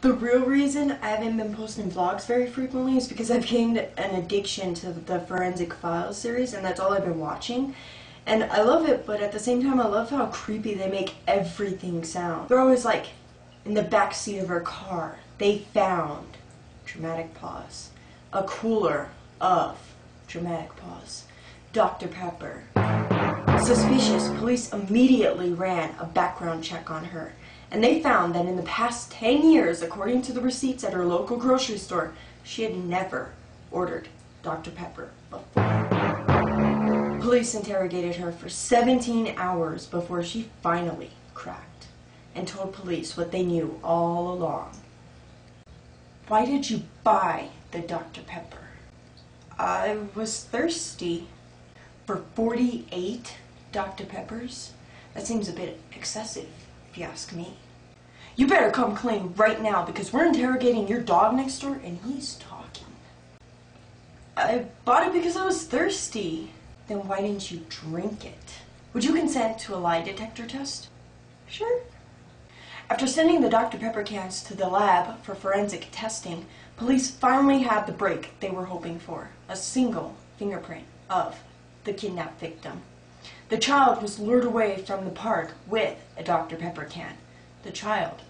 The real reason I haven't been posting vlogs very frequently is because I've gained an addiction to the Forensic Files series, and that's all I've been watching. And I love it, but at the same time I love how creepy they make everything sound. They're always like, in the backseat of her car, they found, dramatic pause, a cooler of, dramatic pause, Dr. Pepper. Suspicious, police immediately ran a background check on her. And they found that in the past 10 years, according to the receipts at her local grocery store, she had never ordered Dr. Pepper before. Police interrogated her for 17 hours before she finally cracked and told police what they knew all along. Why did you buy the Dr. Pepper? I was thirsty. For 48 Dr. Peppers? That seems a bit excessive, if you ask me. You better come clean right now because we're interrogating your dog next door and he's talking. I bought it because I was thirsty. Then why didn't you drink it? Would you consent to a lie detector test? Sure. After sending the Dr. Pepper cans to the lab for forensic testing, police finally had the break they were hoping for, a single fingerprint of the kidnapped victim. The child was lured away from the park with a Dr. Pepper can. The child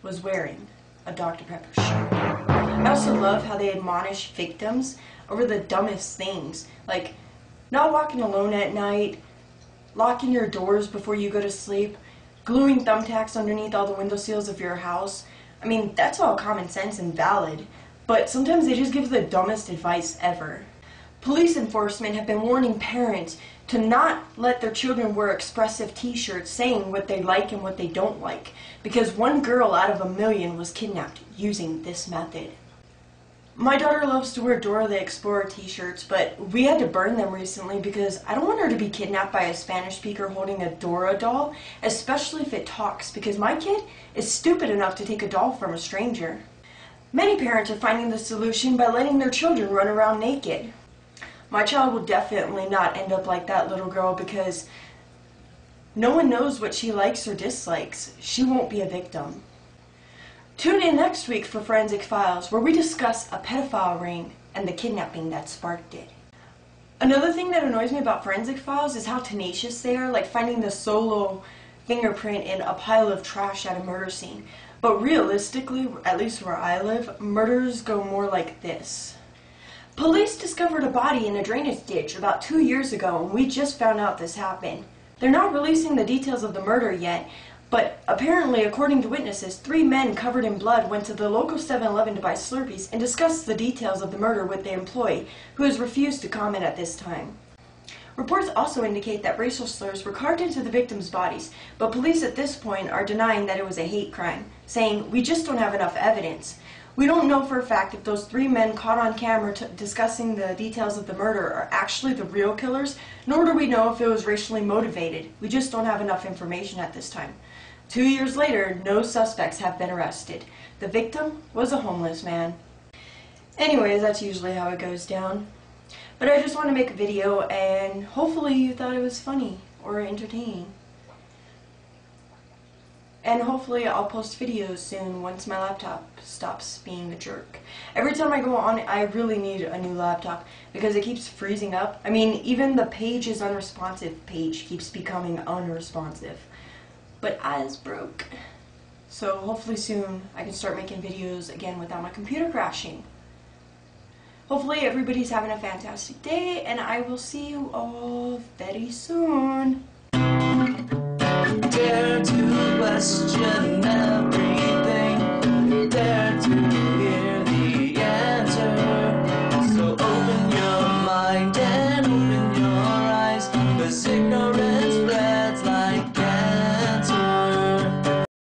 was wearing a Dr. Pepper shirt. I also love how they admonish victims over the dumbest things, like not walking alone at night, locking your doors before you go to sleep, gluing thumbtacks underneath all the window sills of your house. I mean, that's all common sense and valid, but sometimes they just give the dumbest advice ever. Police enforcement have been warning parents to not let their children wear expressive t-shirts saying what they like and what they don't like, because one girl out of 1,000,000 was kidnapped using this method. My daughter loves to wear Dora the Explorer t-shirts, but we had to burn them recently because I don't want her to be kidnapped by a Spanish speaker holding a Dora doll, especially if it talks, because my kid is stupid enough to take a doll from a stranger. Many parents are finding the solution by letting their children run around naked. My child will definitely not end up like that little girl because no one knows what she likes or dislikes. She won't be a victim. Tune in next week for Forensic Files, where we discuss a pedophile ring and the kidnapping that sparked it. Another thing that annoys me about Forensic Files is how tenacious they are, like finding the solo fingerprint in a pile of trash at a murder scene. But realistically, at least where I live, murders go more like this. Police discovered a body in a drainage ditch about 2 years ago, and we just found out this happened. They're not releasing the details of the murder yet, but apparently, according to witnesses, 3 men covered in blood went to the local 7-Eleven to buy Slurpees and discussed the details of the murder with the employee, who has refused to comment at this time. Reports also indicate that racial slurs were carved into the victims' bodies, but police at this point are denying that it was a hate crime, saying, "We just don't have enough evidence." We don't know for a fact if those 3 men caught on camera discussing the details of the murder are actually the real killers, nor do we know if it was racially motivated. We just don't have enough information at this time. 2 years later, no suspects have been arrested. The victim was a homeless man. Anyways, that's usually how it goes down. But I just want to make a video, and hopefully you thought it was funny or entertaining. And hopefully I'll post videos soon once my laptop stops being a jerk. Every time I go on it, I really need a new laptop because it keeps freezing up. I mean, even the page is unresponsive page keeps becoming unresponsive. But I is broke. So hopefully soon I can start making videos again without my computer crashing. Hopefully everybody's having a fantastic day, and I will see you all very soon. Dare to question